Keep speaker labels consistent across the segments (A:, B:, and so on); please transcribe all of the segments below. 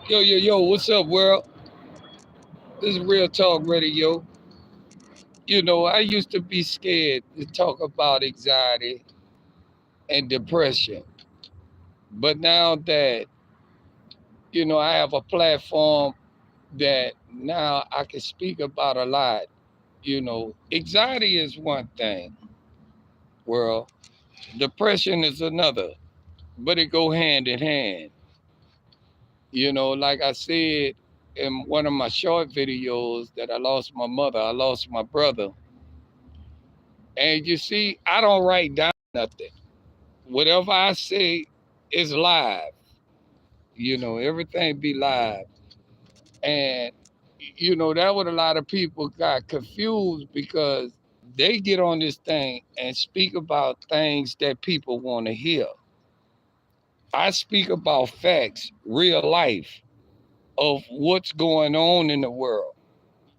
A: Yo, what's up, world? This is Real Talk Radio. I used to be scared to talk about anxiety and depression. But now that, I have a platform that now I can speak about a lot. Anxiety is one thing, world. Depression is another, but it go hand in hand. Like I said in one of my short videos that I lost my mother, I lost my brother. And you see, I don't write down nothing. Whatever I say is live. Everything be live. And that what a lot of people got confused because they get on this thing and speak about things that people want to hear. I speak about facts, real life of what's going on in the world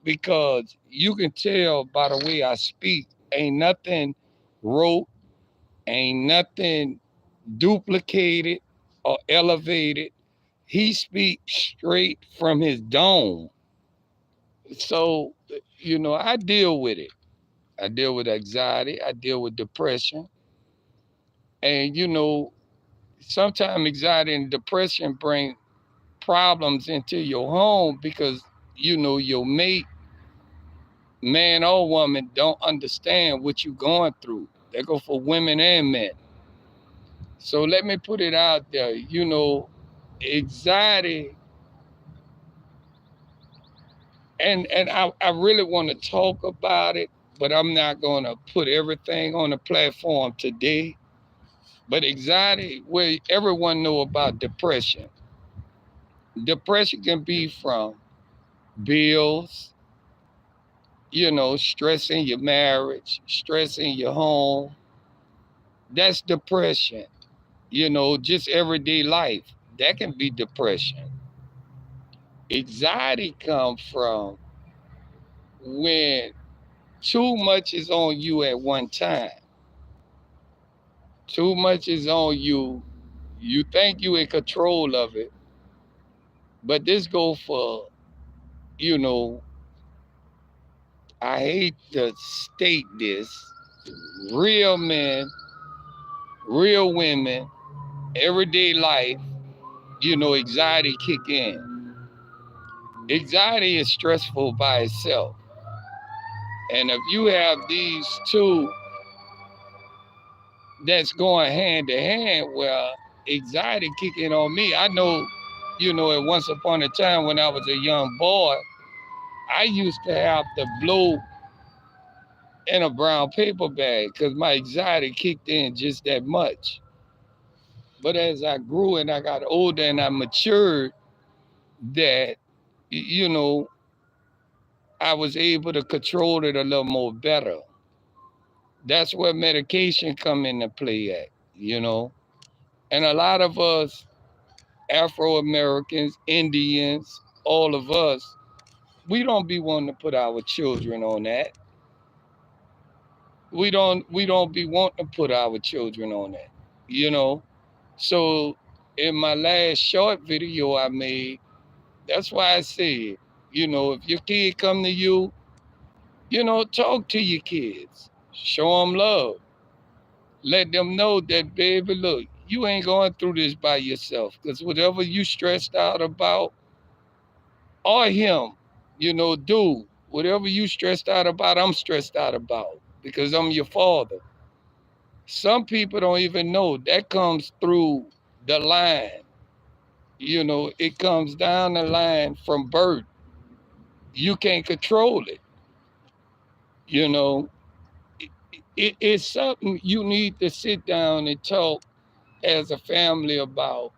A: because you can tell by the way I speak, ain't nothing wrote, ain't nothing duplicated or elevated. He speaks straight from his dome. So, I deal with it. I deal with anxiety. I deal with depression. And, sometimes anxiety and depression bring problems into your home because, your mate, man or woman, don't understand what you're going through. They go for women and men. So let me put it out there. Anxiety and I really want to talk about it, but I'm not going to put everything on the platform today. But anxiety, well, everyone know about depression. Depression can be from bills, stress in your marriage, stress in your home. That's depression. Just everyday life. That can be depression. Anxiety comes from when too much is on you at one time. Too much is on you. You think you in control of it, but this go for, you know, I hate to state this, real men, real women, everyday life, anxiety kick in. Anxiety is stressful by itself. And if you have these two that's going hand to hand, well, anxiety kicking on me. I know, at once upon a time when I was a young boy, I used to have to blow in a brown paper bag because my anxiety kicked in just that much. But as I grew and I got older and I matured, that, you know, I was able to control it a little more better. That's where medication come into play at. And a lot of us, Afro Americans, Indians, all of us, we don't be wanting to put our children on that. We don't be wanting to put our children on that. You know. So in my last short video I made, that's why I said, if your kid come to you, talk to your kids. Show them love. Let them know that, baby, look, you ain't going through this by yourself. Because whatever you stressed out about, or him, do whatever you stressed out about, I'm stressed out about because I'm your father. Some people don't even know that comes through the line. It comes down the line from birth. You can't control it. You know, it's something you need to sit down and talk as a family about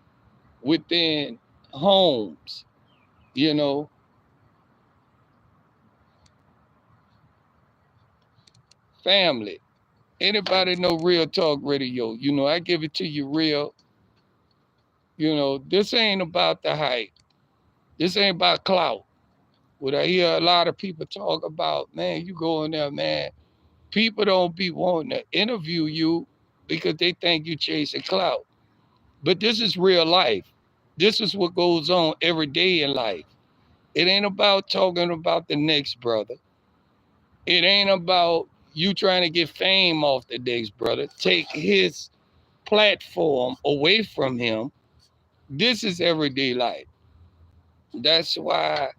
A: within homes. You know, family. Anybody know Real Talk Radio? I give it to you real. This ain't about the hype. This ain't about clout. What I hear a lot of people talk about, man, you go in there, man. People don't be wanting to interview you because they think you chasing clout. But this is real life. This is what goes on every day in life. It ain't about talking about the next brother. It ain't about you trying to get fame off the next brother. Take his platform away from him. This is everyday life. That's why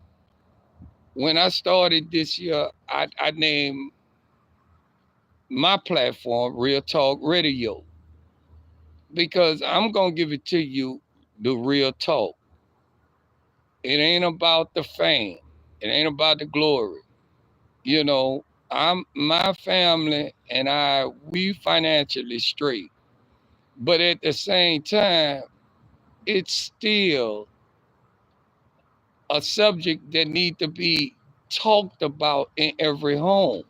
A: when I started this year, I named my platform Real Talk Radio because I'm going to give it to you the real talk. It ain't about the fame. It ain't about the glory. You know, my family and we financially straight. But at the same time, it's still a subject that need to be talked about in every home,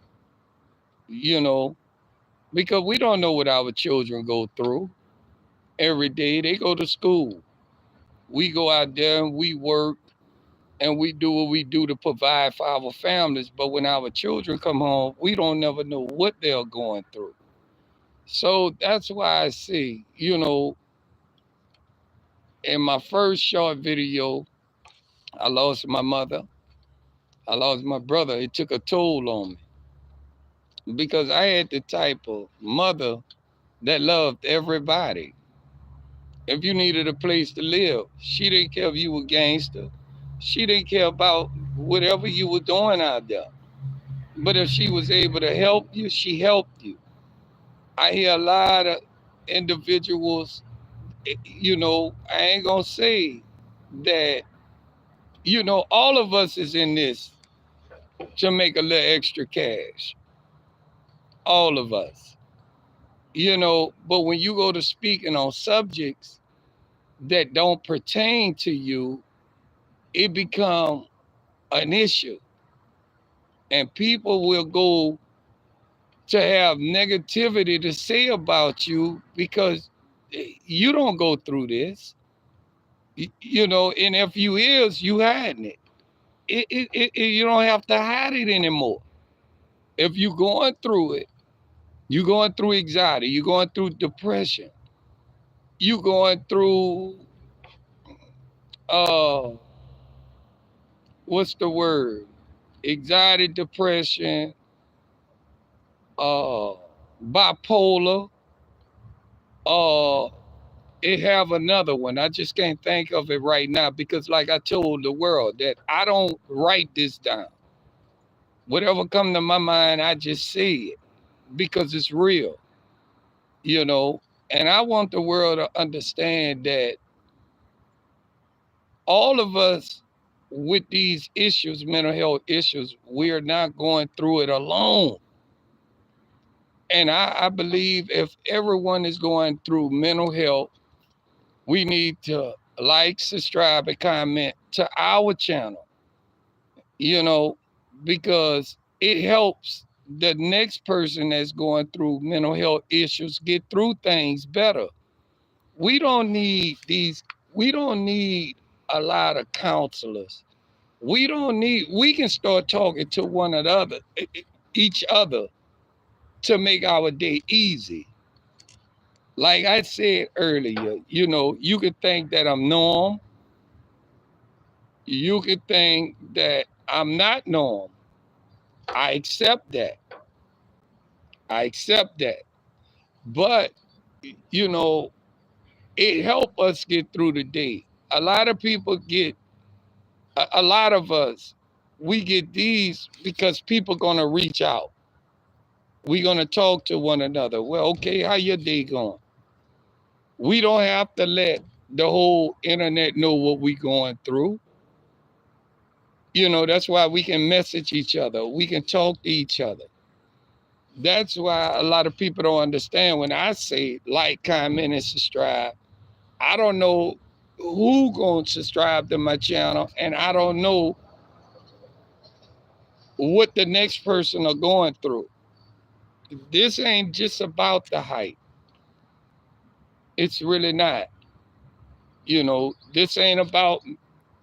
A: you know, because we don't know what our children go through every day. They go to school. We go out there and we work and we do what we do to provide for our families. But when our children come home, we don't never know what they're going through. So that's why I say, you know, in my first short video, I lost my mother. I lost my brother. It took a toll on me because I had the type of mother that loved everybody. If you needed a place to live, she didn't care if you were gangster. She didn't care about whatever you were doing out there. But if she was able to help you, she helped you. I hear a lot of individuals, you know, I ain't gonna say that, you know, all of us is in this to make a little extra cash. All of us. You know, but when you go to speaking on subjects that don't pertain to you, it become an issue. And people will go to have negativity to say about you because you don't go through this. You know, and if you is, you hiding it. You don't have to hide it anymore. If you're going through it, you're going through anxiety, you're going through depression, you're going through uh what's the word? Anxiety, depression, uh bipolar, uh it have another one. I just can't think of it right now because like I told the world that I don't write this down. Whatever come to my mind, I just say it because it's real, you know. And I want the world to understand that all of us with these issues, mental health issues, we are not going through it alone. And I believe if everyone is going through mental health, we need to like, subscribe, and comment to our channel, you know, because it helps the next person that's going through mental health issues get through things better. We don't need we don't need a lot of counselors. We can start talking to one another, each other to make our day easy. Like I said earlier, you know, you could think that I'm norm. You could think that I'm not norm. I accept that. I accept that. But, you know, it helped us get through the day. A lot of people get, a lot of us, we get these because people going to reach out. We're going to talk to one another. Well, okay, how your day going? We don't have to let the whole internet know what we're going through. You know, that's why we can message each other. We can talk to each other. That's why a lot of people don't understand when I say like, comment, and subscribe. I don't know who going to subscribe to my channel, and I don't know what the next person are going through. This ain't just about the hype. It's really not. You know, this ain't about,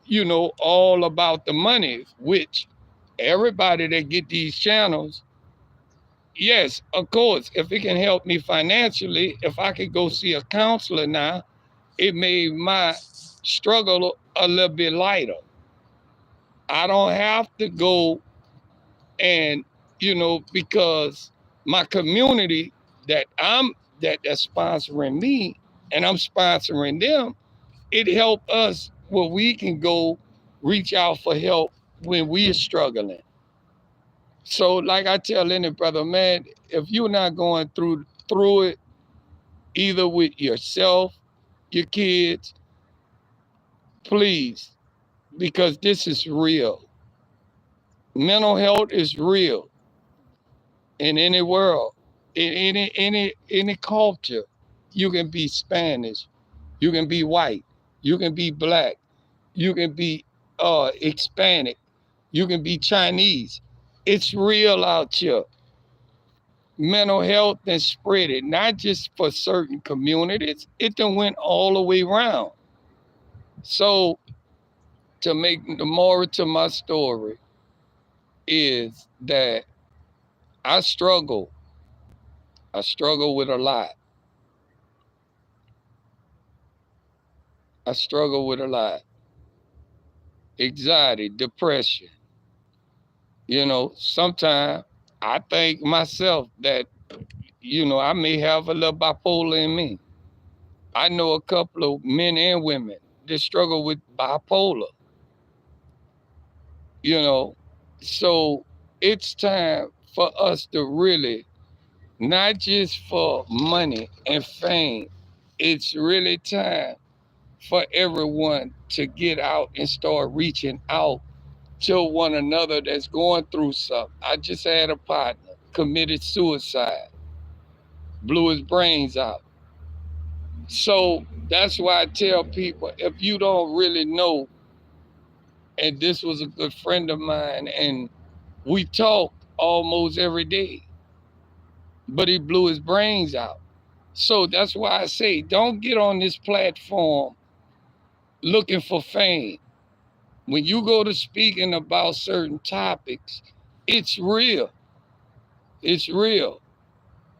A: you know, all about the money, which everybody that get these channels, yes, of course, if it can help me financially, if I could go see a counselor now, it made my struggle a little bit lighter. I don't have to go and, because my community that that's sponsoring me and I'm sponsoring them, it helped us where we can go reach out for help when we are struggling. So like I tell any brother, man, if you're not going through it, either with yourself, your kids, please, because this is real. Mental health is real in any world, in any culture. You can be Spanish, you can be white, you can be black, you can be Hispanic, you can be Chinese. It's real out here. Mental health and spread it, not just for certain communities. It done went all the way around. So to make the moral to my story is that I struggle. I struggle with a lot. I struggle with a lot. Anxiety, depression. Sometimes I think myself that, I may have a little bipolar in me. I know a couple of men and women that struggle with bipolar, you know. So it's time for us to really, not just for money and fame, it's really time for everyone to get out and start reaching out to one another that's going through something. I just had a partner committed suicide, blew his brains out. So that's why I tell people, if you don't really know, and this was a good friend of mine, and we talk almost every day, but he blew his brains out. So that's why I say, don't get on this platform looking for fame. When you go to speaking about certain topics, it's real. It's real.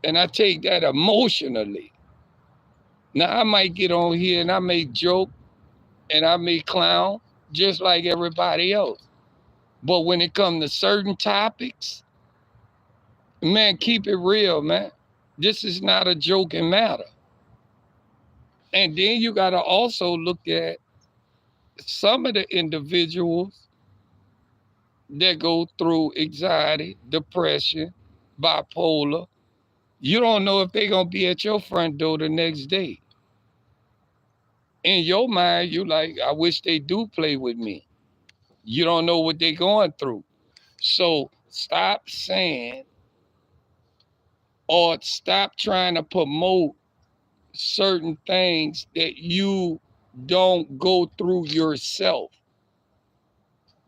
A: And I take that emotionally. Now, I might get on here and I may joke and I may clown just like everybody else. But when it comes to certain topics, man, keep it real, man. This is not a joking matter. And then you got to also look at some of the individuals that go through anxiety, depression, bipolar. You don't know if they're going to be at your front door the next day. In your mind, you like, I wish they do play with me. You don't know what they're going through. So stop saying or stop trying to promote certain things that you don't go through yourself.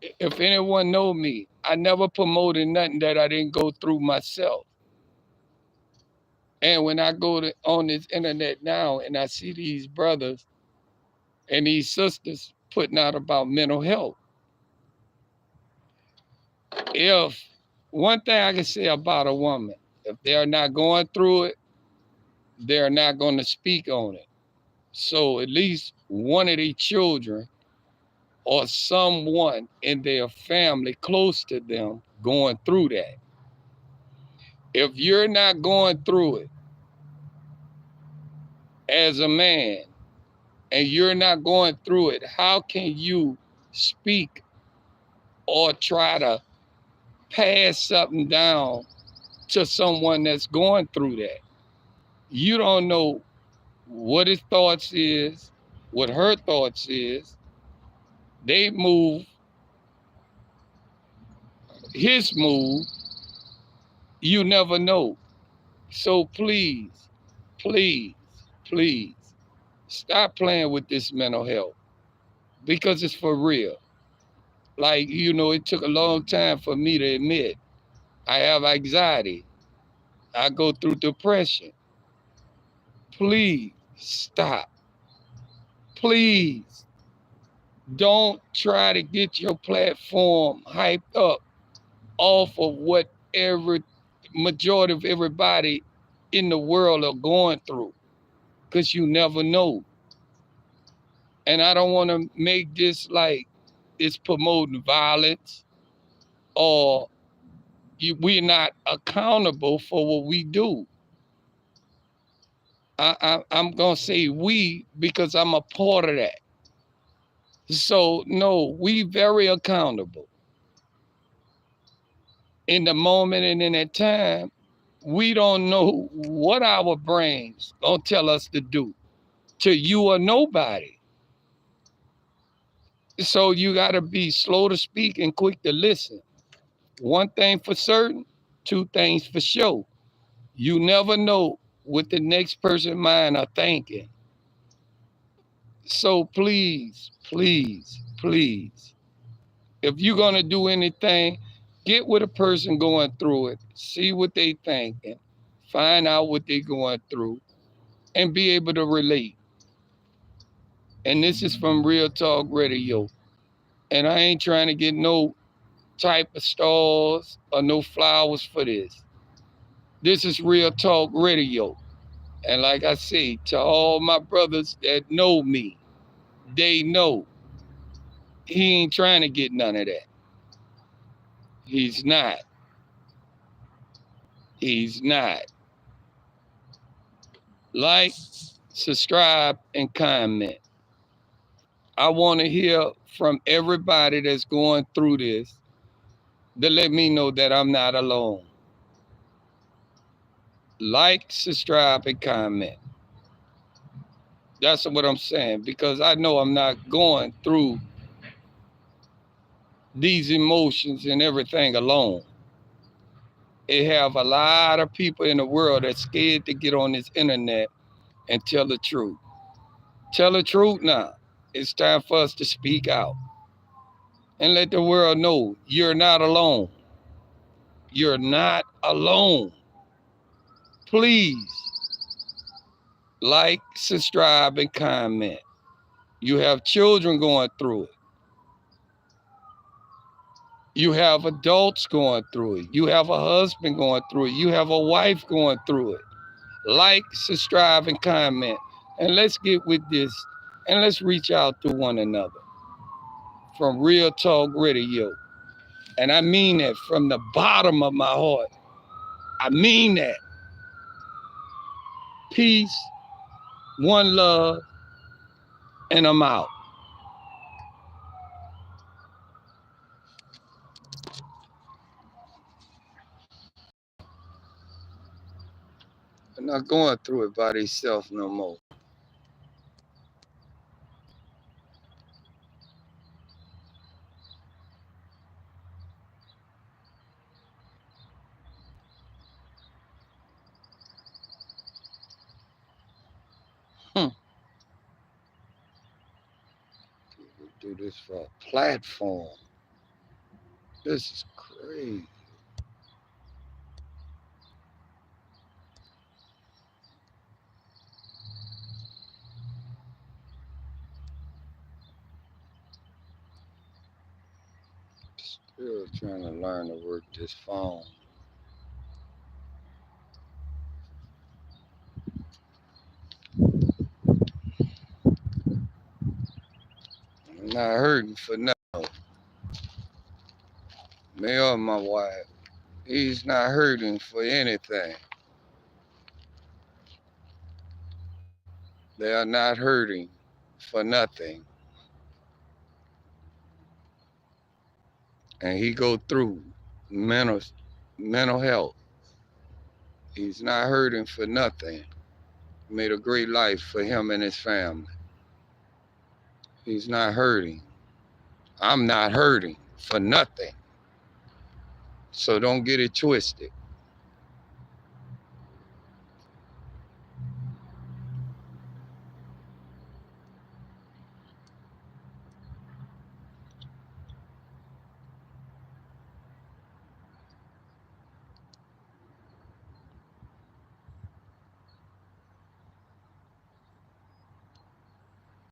A: If anyone know me, I never promoted nothing that I didn't go through myself. And when I go on this internet now and I see these brothers and these sisters putting out about mental health, if one thing I can say about a woman, if they're not going through it, they're not going to speak on it. So at least one of their children or someone in their family close to them going through that. If you're not going through it as a man and you're not going through it, how can you speak or try to pass something down to someone that's going through that? You don't know what his thoughts is, what her thoughts is. They move, his move, you never know. So please, please, please, stop playing with this mental health because it's for real. Like, it took a long time for me to admit I have anxiety. I go through depression. Please stop. Please don't try to get your platform hyped up off of what every majority of everybody in the world are going through, because you never know. And I don't want to make this like it's promoting violence or we're not accountable for what we do. I'm going to say we because I'm a part of that. So, no, we very accountable. In the moment and in that time, we don't know what our brains going to tell us to do to you or nobody. So you got to be slow to speak and quick to listen. One thing for certain, two things for sure. You never know what the next person mind are thinking. So please, please, please, if you're going to do anything, get with a person going through it, see what they thinking, find out what they going through, and be able to relate. And this is from Real Talk Radio. And I ain't trying to get no type of stars or no flowers for this. This is Real Talk Radio. And like I say, to all my brothers that know me, they know he ain't trying to get none of that. He's not. He's not. Like, subscribe, and comment. I want to hear from everybody that's going through this to let me know that I'm not alone. Like, subscribe, and comment. That's what I'm saying, because I know I'm not going through these emotions and everything alone. It have a lot of people in the world that's scared to get on this internet and tell the truth. Tell the truth now. It's time for us to speak out and let the world know you're not alone. You're not alone. Please like, subscribe, and comment. You have children going through it. You have adults going through it. You have a husband going through it. You have a wife going through it. Like, subscribe, and comment. And let's get with this and let's reach out to one another from Real Talk Radio. And I mean that from the bottom of my heart. I mean that. Peace, one love, and I'm out. I'm not going through it by themselves no more. People do this for a platform. This is crazy. Still trying to learn to work this phone. I'm not hurting for nothing. Me or my wife. He's not hurting for anything. They are not hurting for nothing. And he go through mental health. He's not hurting for nothing. Made a great life for him and his family. He's not hurting. I'm not hurting for nothing. So don't get it twisted.